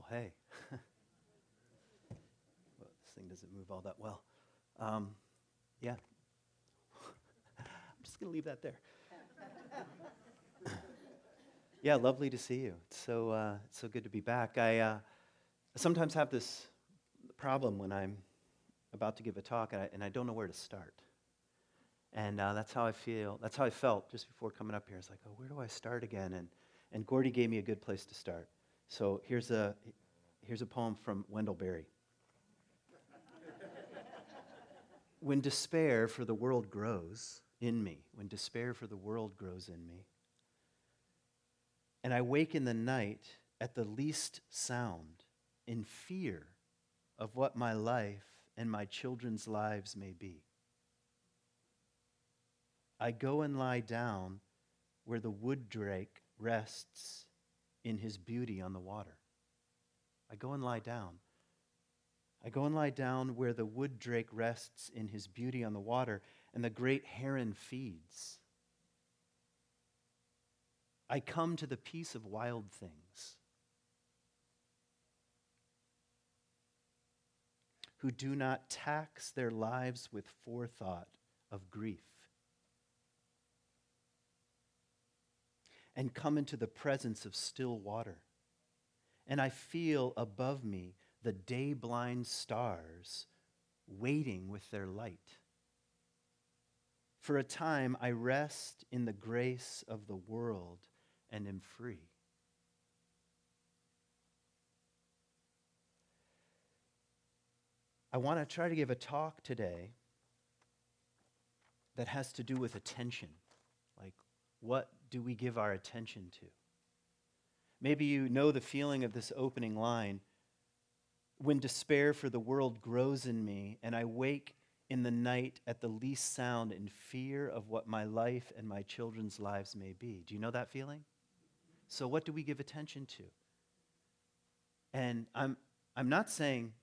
hey. Well, this thing doesn't move all that well. Yeah. I'm just going to leave that there. Yeah, lovely to see you. It's so good to be back. I sometimes have this problem when I'm about to give a talk, and I don't know where to start. And that's how I feel. That's how I felt just before coming up here. It's like, oh, where do I start again? And Gordy gave me a good place to start. So here's a poem from Wendell Berry. When despair for the world grows in me, when despair for the world grows in me, and I wake in the night at the least sound, in fear of what my life and my children's lives may be. I go and lie down where the wood drake rests in his beauty on the water. I go and lie down. I go and lie down where the wood drake rests in his beauty on the water, and the great heron feeds. I come to the peace of wild things, who do not tax their lives with forethought of grief, and come into the presence of still water. And I feel above me the day-blind stars waiting with their light. For a time I rest in the grace of the world and am free. I want to try to give a talk today that has to do with attention. Like, what do we give our attention to? Maybe you know the feeling of this opening line. When despair for the world grows in me, and I wake in the night at the least sound in fear of what my life and my children's lives may be. Do you know that feeling? So what do we give attention to? And I'm not saying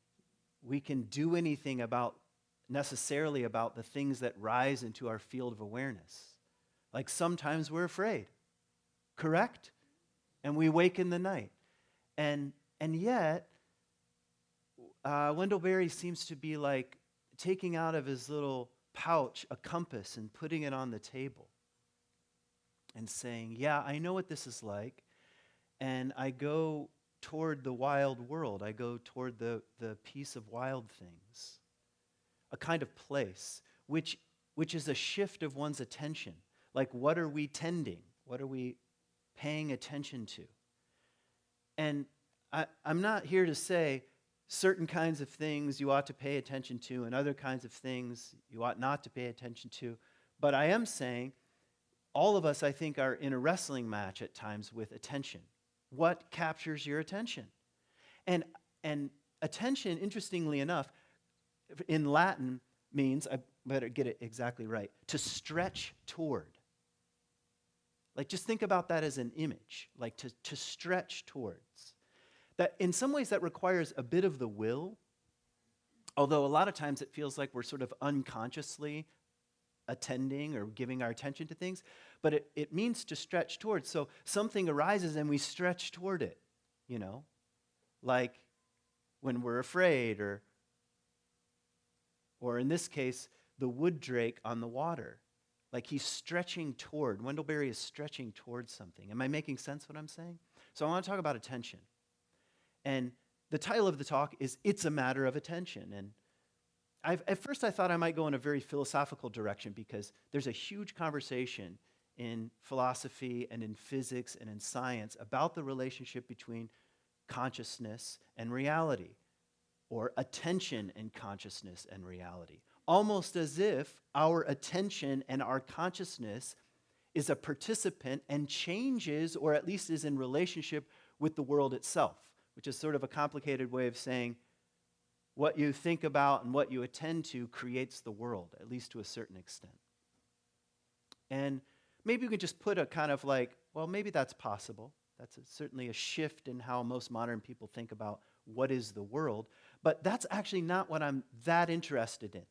we can do anything necessarily about the things that rise into our field of awareness. Like sometimes we're afraid, correct? And we wake in the night. And yet, Wendell Berry seems to be like taking out of his little pouch a compass and putting it on the table and saying, yeah, I know what this is like, and I go toward the wild world. I go toward the peace of wild things, a kind of place, which is a shift of one's attention. Like, what are we tending? What are we paying attention to? And I'm not here to say certain kinds of things you ought to pay attention to and other kinds of things you ought not to pay attention to, but I am saying all of us, I think, are in a wrestling match at times with attention. What captures your attention? And attention, interestingly enough, in Latin means, I better get it exactly right, to stretch toward. Like, just think about that as an image, like to stretch towards. That in some ways that requires a bit of the will, although a lot of times it feels like we're sort of unconsciously attending or giving our attention to things, but it means to stretch towards. So something arises and we stretch toward it, you know, like when we're afraid, or in this case, the wood drake on the water. Like he's stretching toward. Wendell Berry is stretching towards something. Am I making sense what I'm saying? So I want to talk about attention. And the title of the talk is It's a Matter of Attention. And at first I thought I might go in a very philosophical direction because there's a huge conversation in philosophy and in physics and in science about the relationship between consciousness and reality, or attention and consciousness and reality. Almost as if our attention and our consciousness is a participant and changes, or at least is in relationship with the world itself, which is sort of a complicated way of saying what you think about and what you attend to creates the world, at least to a certain extent. And maybe we could just put a kind of like, well, maybe that's possible. That's certainly a shift in how most modern people think about what is the world. But that's actually not what I'm that interested in.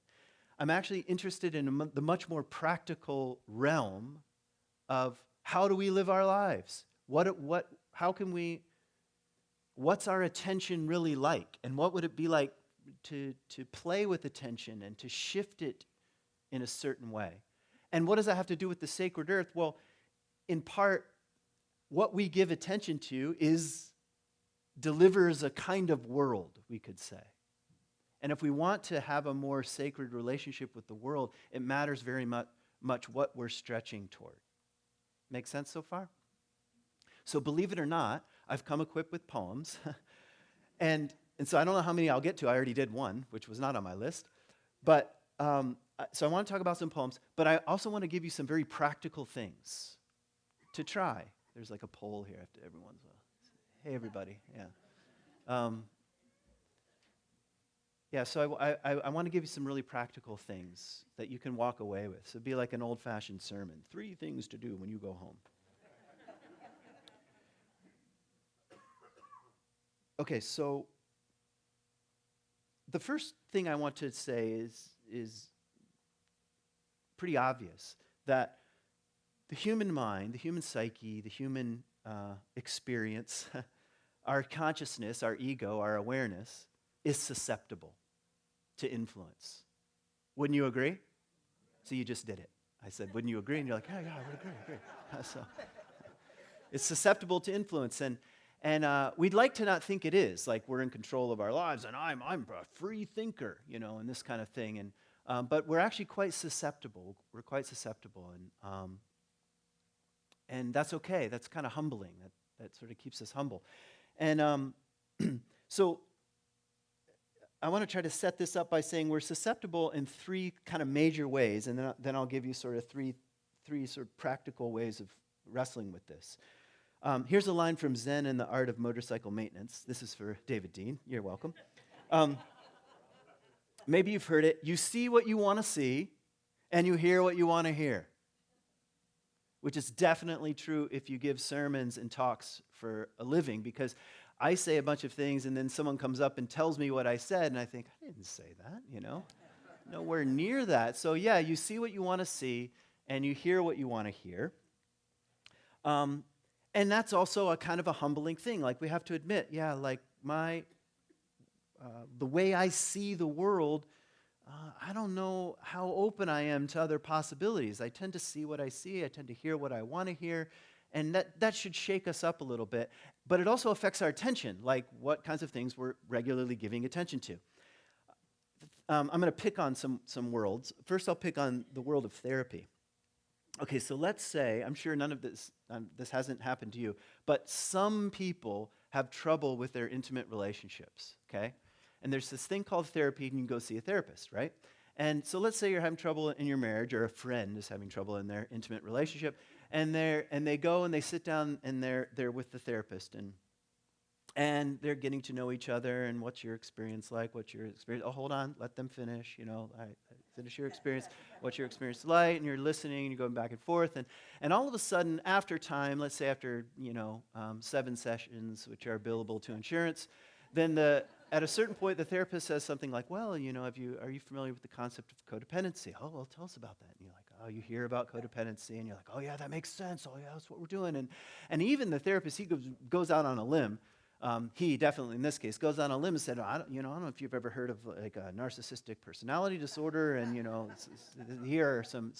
I'm actually interested in the much more practical realm of how do we live our lives? How can we What's our attention really like? And what would it be like to play with attention and to shift it in a certain way? And what does that have to do with the sacred earth? Well, in part, what we give attention to delivers a kind of world, we could say. And if we want to have a more sacred relationship with the world, it matters very much what we're stretching toward. Make sense so far? So believe it or not, I've come equipped with poems. and so I don't know how many I'll get to. I already did one, which was not on my list. But so I want to talk about some poems, but I also want to give you some very practical things to try. There's like a poll here after everyone's. Hey, everybody. Yeah. So I want to give you some really practical things that you can walk away with. So it'd be like an old-fashioned sermon. 3 things to do when you go home. Okay, so the first thing I want to say is pretty obvious, that the human mind, the human psyche, the human experience, our consciousness, our ego, our awareness is susceptible to influence. Wouldn't you agree? So you just did it. I said, wouldn't you agree? And you're like, yeah, I would agree. So it's susceptible to influence, and we'd like to not think it is, like we're in control of our lives, and I'm a free thinker, and this kind of thing. But we're actually quite susceptible. We're quite susceptible, and that's okay. That's kind of humbling. That sort of keeps us humble. And so I want to try to set this up by saying we're susceptible in 3 kind of major ways, and then I'll give you sort of three sort of practical ways of wrestling with this. Here's a line from Zen and the Art of Motorcycle Maintenance. This is for David Dean. You're welcome. Maybe you've heard it. You see what you want to see, and you hear what you want to hear, which is definitely true if you give sermons and talks for a living, because I say a bunch of things, and then someone comes up and tells me what I said, and I think, I didn't say that, nowhere near that. So yeah, you see what you want to see, and you hear what you want to hear. And that's also a kind of a humbling thing. Like, we have to admit, like the way I see the world, I don't know how open I am to other possibilities. I tend to see what I see. I tend to hear what I want to hear. And that should shake us up a little bit. But it also affects our attention, like what kinds of things we're regularly giving attention to. I'm going to pick on some worlds. First, I'll pick on the world of therapy. Okay, so let's say, I'm sure none of this hasn't happened to you, but some people have trouble with their intimate relationships, okay? And there's this thing called therapy, and you can go see a therapist, right? And so let's say you're having trouble in your marriage, or a friend is having trouble in their intimate relationship, and they go and they sit down and they're with the therapist, and they're getting to know each other, and what's your experience like? What's your experience? Oh, hold on, let them finish, finish your experience. What's your experience like? And you're listening, and you're going back and forth, and all of a sudden, after time, let's say after 7 sessions, which are billable to insurance, then at a certain point, the therapist says something like, well, are you familiar with the concept of codependency? Oh, well, tell us about that. And you're like, oh, you hear about codependency, and you're like, oh yeah, that makes sense. Oh yeah, that's what we're doing. And even the therapist, he goes out on a limb. He definitely, in this case, goes on a limb and said, I don't know if you've ever heard of like a narcissistic personality disorder, and here are some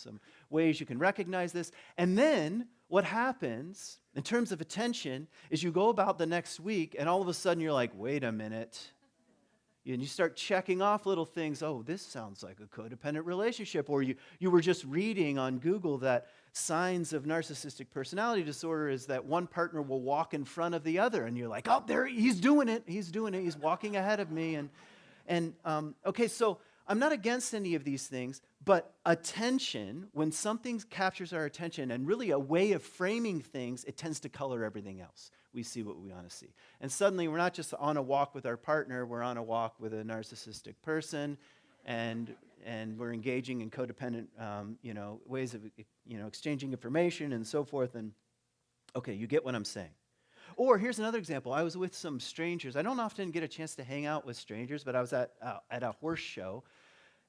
ways you can recognize this. And then what happens in terms of attention is you go about the next week, and all of a sudden you're like, wait a minute. And you start checking off little things. Oh, this sounds like a codependent relationship. Or you were just reading on Google that signs of narcissistic personality disorder is that one partner will walk in front of the other. And you're like, oh, there, he's doing it. He's walking ahead of me. Okay, so I'm not against any of these things, but attention, when something captures our attention, and really a way of framing things, it tends to color everything else. We see what we want to see. And suddenly we're not just on a walk with our partner, we're on a walk with a narcissistic person, and we're engaging in codependent ways of exchanging information and so forth. And okay, you get what I'm saying. Or here's another example. I was with some strangers. I don't often get a chance to hang out with strangers, but I was at a horse show,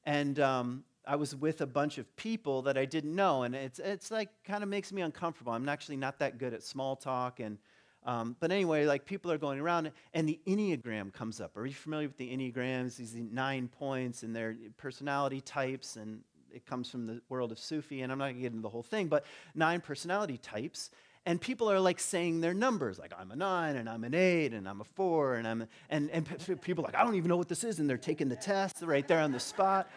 and I was with a bunch of people that I didn't know, and it's like kind of makes me uncomfortable. I'm actually not that good at small talk, and But anyway, like people are going around, and the Enneagram comes up. Are you familiar with the Enneagrams? These 9 points and their personality types, and it comes from the world of Sufi, and I'm not going to get into the whole thing, but 9 personality types. And people are like saying their numbers, like I'm a 9, and I'm an 8, and I'm a 4, and people are like, I don't even know what this is, and they're taking the test right there on the spot.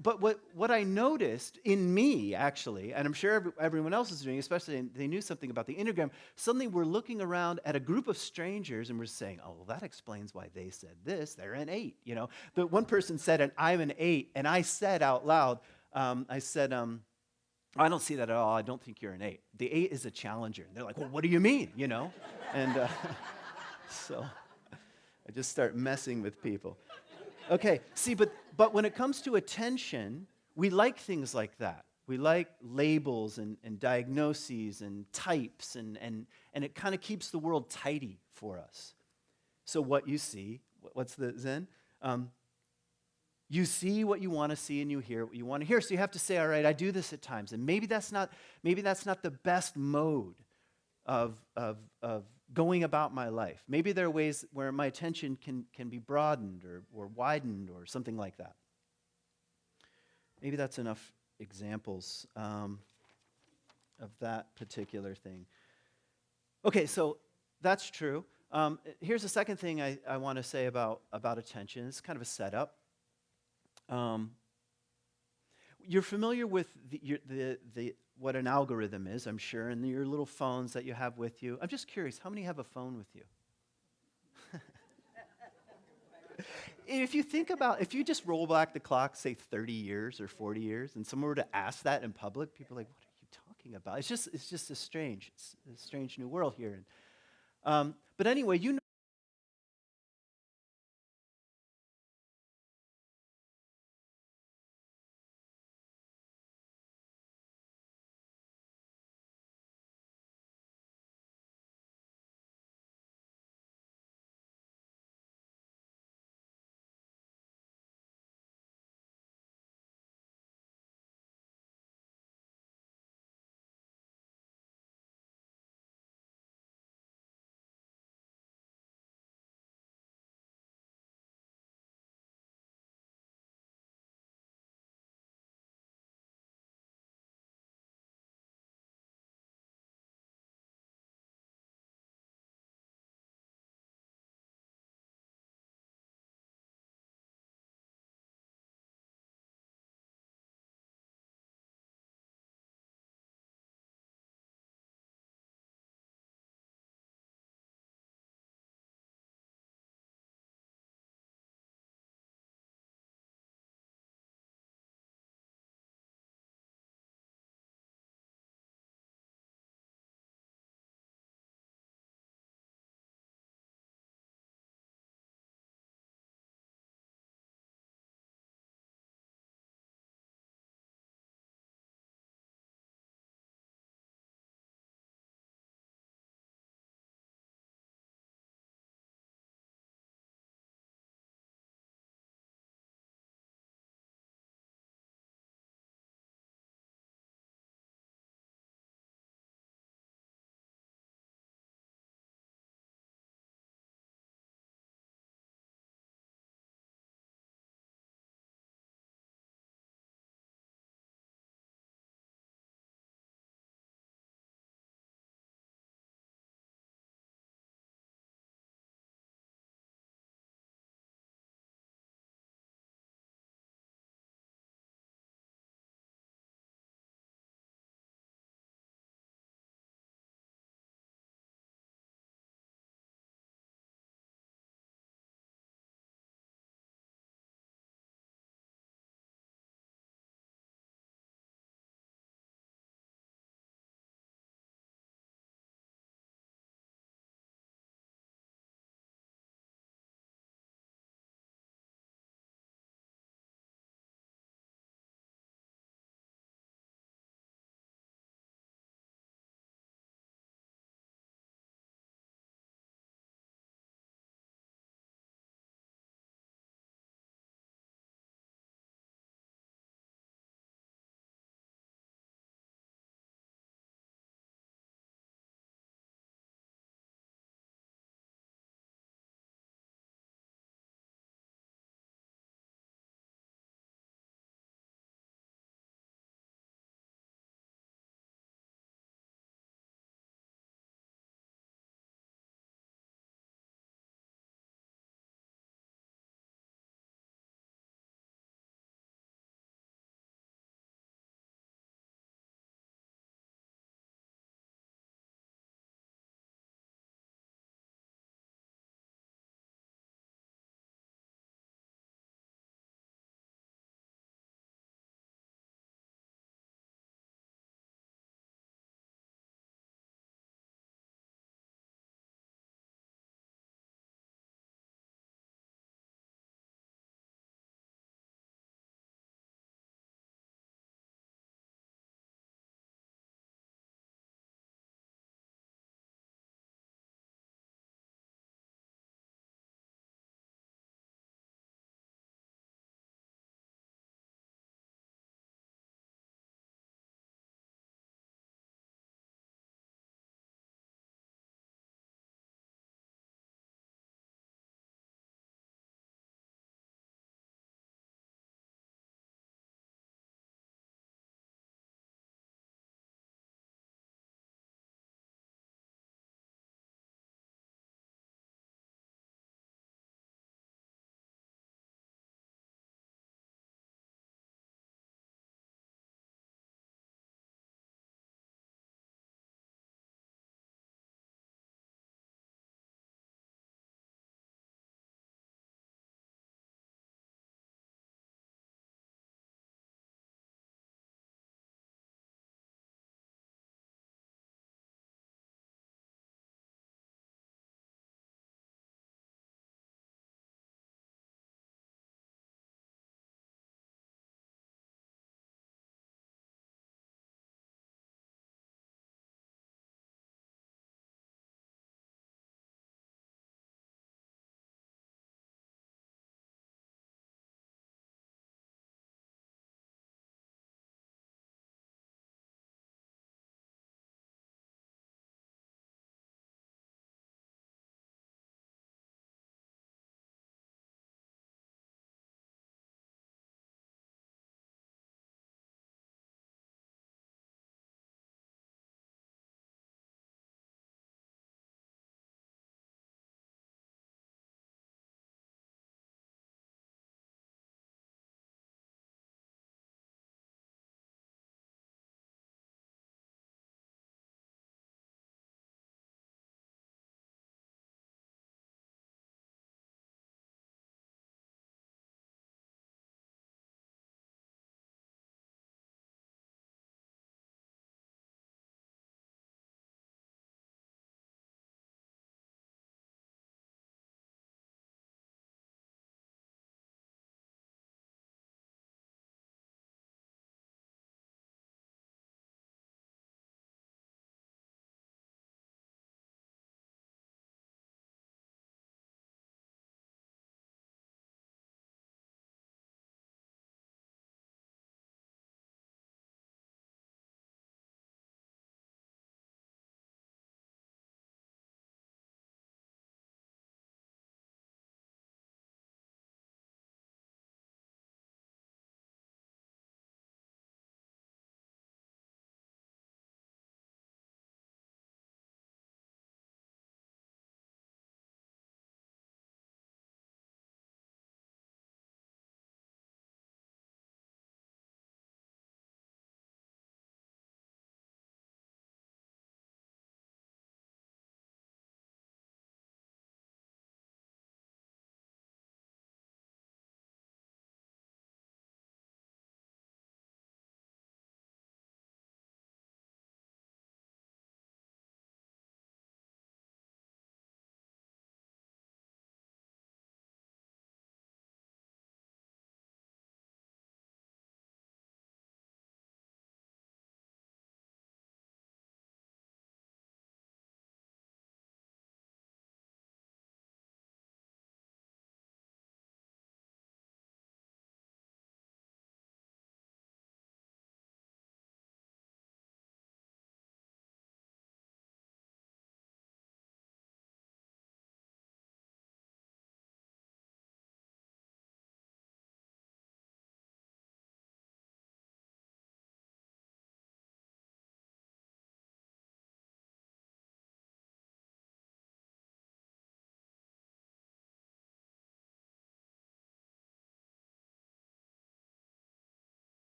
But what I noticed in me, actually, and I'm sure everyone else is doing, especially they knew something about the Enneagram, suddenly we're looking around at a group of strangers and we're saying, oh, well, that explains why they said this. They're an 8, you know. But one person said, I'm an 8, and I said out loud, I said, I don't see that at all. I don't think you're an 8. The 8 is a challenger. And they're like, well, what do you mean, you know? And so I just start messing with people. Okay, see, but when it comes to attention, we like things like that. We like labels and diagnoses and types, and it kind of keeps the world tidy for us. So what you see, what's the Zen? You see what you want to see, and you hear what you want to hear. So you have to say, all right, I do this at times, and maybe that's not the best mode of going about my life. Maybe there are ways where my attention can be broadened or widened or something like that. Maybe that's enough examples of that particular thing. Okay, so that's true. Here's the second thing I want to say about attention. It's kind of a setup. You're familiar with what an algorithm is, I'm sure, and your little phones that you have with you. I'm just curious, how many have a phone with you? If you just roll back the clock, say 30 years or 40 years, and someone were to ask that in public, people are like, what are you talking about? It's just a strange new world here. But anyway, you know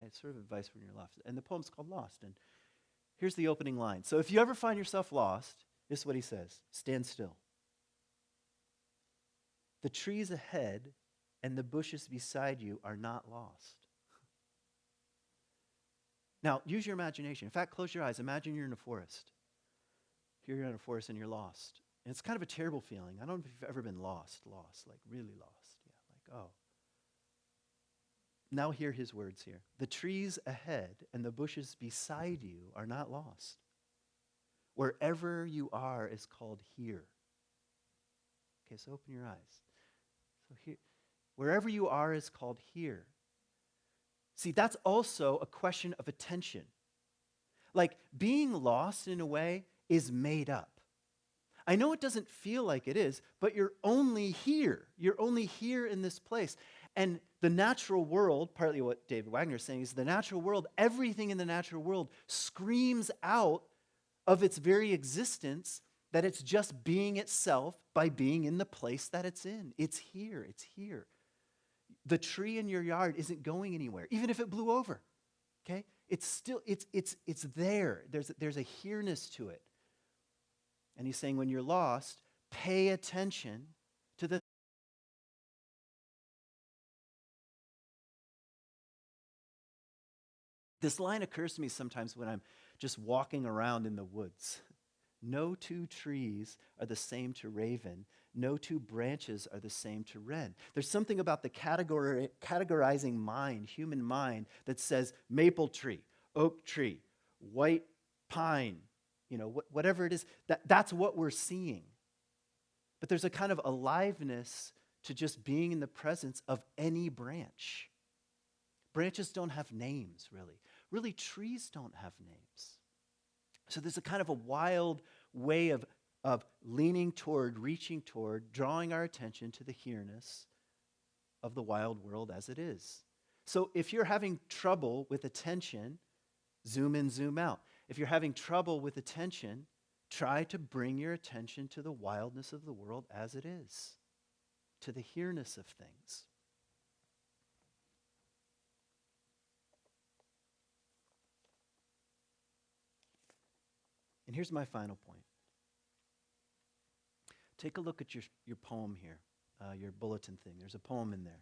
Okay, sort of advice when you're lost. And the poem's called Lost. And here's the opening line. So if you ever find yourself lost, this is what he says: stand still. The trees ahead and the bushes beside you are not lost. Now, use your imagination. In fact, close your eyes. Imagine you're in a forest. Here you're in a forest and you're lost. And it's kind of a terrible feeling. I don't know if you've ever been lost, like really lost. Yeah, like, oh. Now hear his words here. The trees ahead and the bushes beside you are not lost. Wherever you are is called here. Okay, so open your eyes. So here, wherever you are is called here. See, that's also a question of attention. Like, being lost in a way is made up. I know it doesn't feel like it is, but you're only here. You're only here in this place. And the natural world, partly what David Wagner is saying, is the natural world, everything in the natural world screams out of its very existence that it's just being itself by being in the place that it's in. It's here. It's here. The tree in your yard isn't going anywhere, even if it blew over. Okay? It's still, it's there. There's a here-ness to it. And he's saying when you're lost, pay attention to the This line occurs to me sometimes when I'm just walking around in the woods. No two trees are the same to raven. No two branches are the same to wren. There's something about the categorizing mind, human mind, that says maple tree, oak tree, white pine, whatever it is. That's what we're seeing. But there's a kind of aliveness to just being in the presence of any branch. Branches don't have names, really. Really, trees don't have names. So there's a kind of a wild way of leaning toward, reaching toward, drawing our attention to the here-ness of the wild world as it is. So if you're having trouble with attention, zoom in, zoom out. If you're having trouble with attention, try to bring your attention to the wildness of the world as it is, to the here-ness of things. And here's my final point. Take a look at your poem here, your bulletin thing. There's a poem in there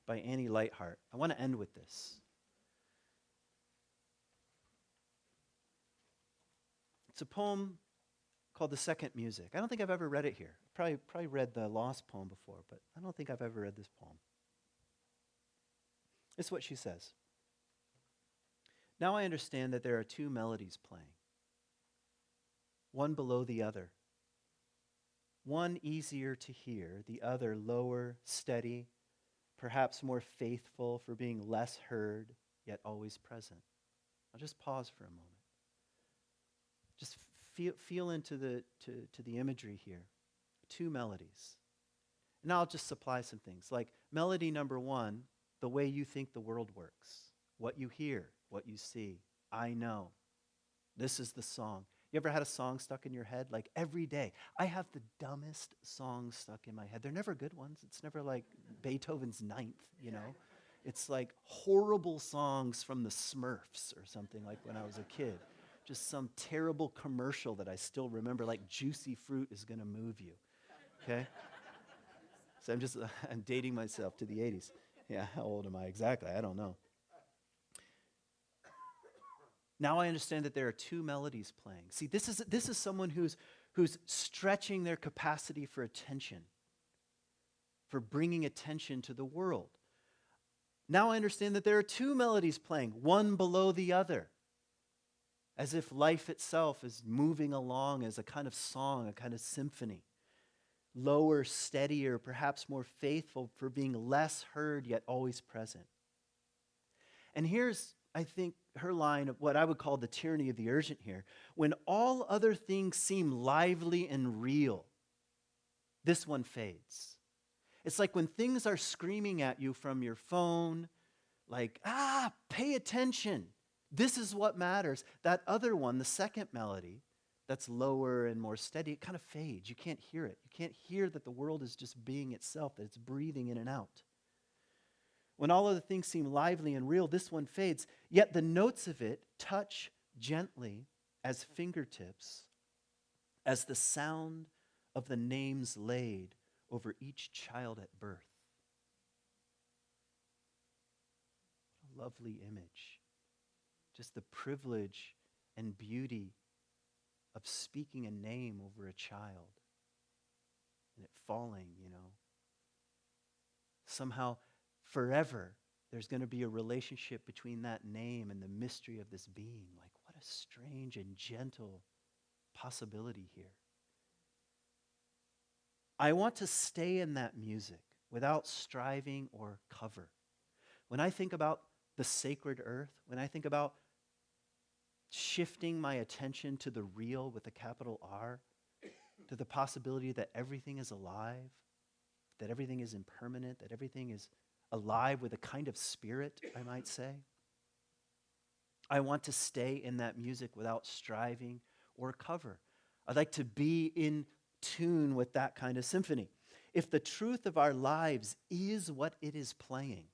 by Annie Lightheart. I want to end with this. It's a poem called The Second Music. I don't think I've ever read it here. Probably read the Lost poem before, but I don't think I've ever read this poem. This is what she says. Now I understand that there are two melodies playing, one below the other. One easier to hear, the other lower, steady, perhaps more faithful for being less heard, yet always present. I'll just pause for a moment. Just feel into the imagery here. Two melodies. And I'll just supply some things. Like melody number one, the way you think the world works. What you hear, what you see. I know. This is the song. You ever had a song stuck in your head? Like every day. I have the dumbest songs stuck in my head. They're never good ones. It's never like Beethoven's Ninth, It's like horrible songs from the Smurfs or something like when I was a kid. Just some terrible commercial that I still remember, like juicy fruit is going to move you. Okay? So I'm dating myself to the 80s. Yeah, how old am I exactly? I don't know. Now I understand that there are two melodies playing. See, this is someone who's stretching their capacity for attention, for bringing attention to the world. Now I understand that there are two melodies playing, one below the other, as if life itself is moving along as a kind of song, a kind of symphony. Lower, steadier, perhaps more faithful for being less heard yet always present. And here's, I think, her line of what I would call the tyranny of the urgent here. When all other things seem lively and real, this one fades. It's like when things are screaming at you from your phone, like, pay attention. This is what matters. That other one, the second melody, that's lower and more steady, it kind of fades. You can't hear it. You can't hear that the world is just being itself, that it's breathing in and out. When all other things seem lively and real, this one fades. Yet the notes of it touch gently as fingertips, as the sound of the names laid over each child at birth. What a lovely image. Just the privilege and beauty of speaking a name over a child and it falling, Somehow, forever, there's going to be a relationship between that name and the mystery of this being. Like, what a strange and gentle possibility here. I want to stay in that music without striving or cover. When I think about the sacred earth, when I think about shifting my attention to the real with a capital R, to the possibility that everything is alive, that everything is impermanent, that everything is alive with a kind of spirit, I might say. I want to stay in that music without striving or cover. I'd like to be in tune with that kind of symphony. If the truth of our lives is what it is playing,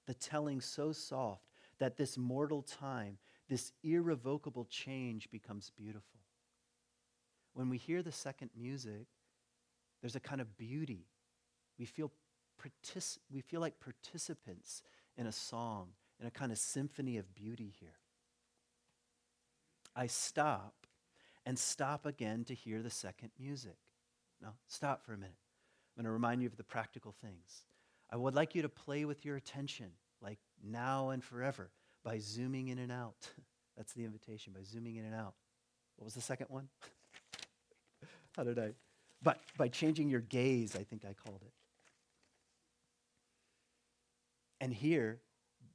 the telling so soft that this mortal time, this irrevocable change becomes beautiful. When we hear the second music, there's a kind of beauty. We feel like participants in a song, in a kind of symphony of beauty here. I stop and stop again to hear the second music. Now, stop for a minute. I'm going to remind you of the practical things. I would like you to play with your attention, like now and forever, by zooming in and out. That's the invitation, by zooming in and out. What was the second one? How did I? By changing your gaze, I think I called it. And here,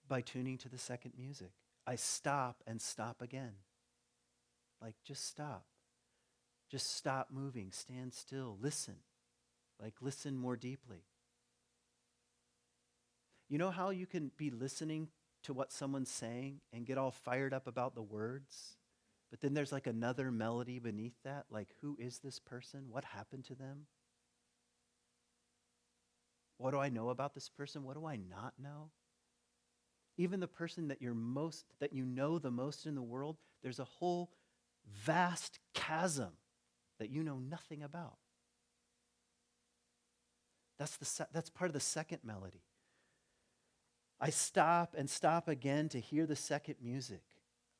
by tuning to the second music, I stop and stop again. Like, just stop. Just stop moving, stand still, listen. Like, listen more deeply. You know how you can be listening to what someone's saying and get all fired up about the words? But then there's like another melody beneath that, like, who is this person? What happened to them? What do I know about this person? What do I not know? Even the person that you know the most in the world, there's a whole vast chasm that you know nothing about. That's part of the second melody. I stop and stop again to hear the second music.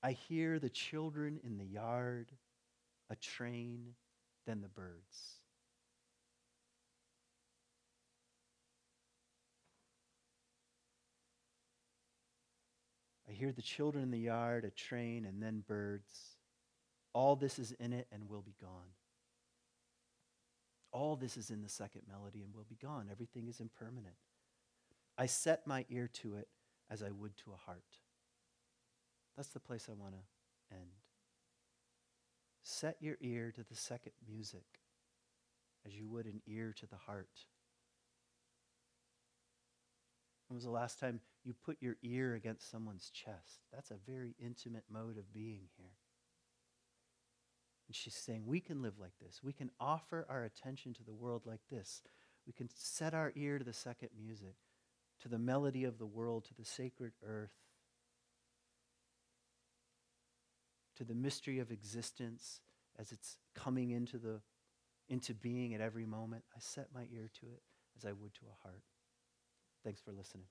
I hear the children in the yard, a train, then the birds. I hear the children in the yard, a train, and then birds. All this is in it and will be gone. All this is in the second melody and will be gone. Everything is impermanent. I set my ear to it as I would to a heart. That's the place I want to end. Set your ear to the second music as you would an ear to the heart. When was the last time you put your ear against someone's chest? That's a very intimate mode of being here. And she's saying we can live like this. We can offer our attention to the world like this. We can set our ear to the second music, to the melody of the world, to the sacred earth, to the mystery of existence as it's coming into being at every moment. I set my ear to it as I would to a heart. Thanks for listening.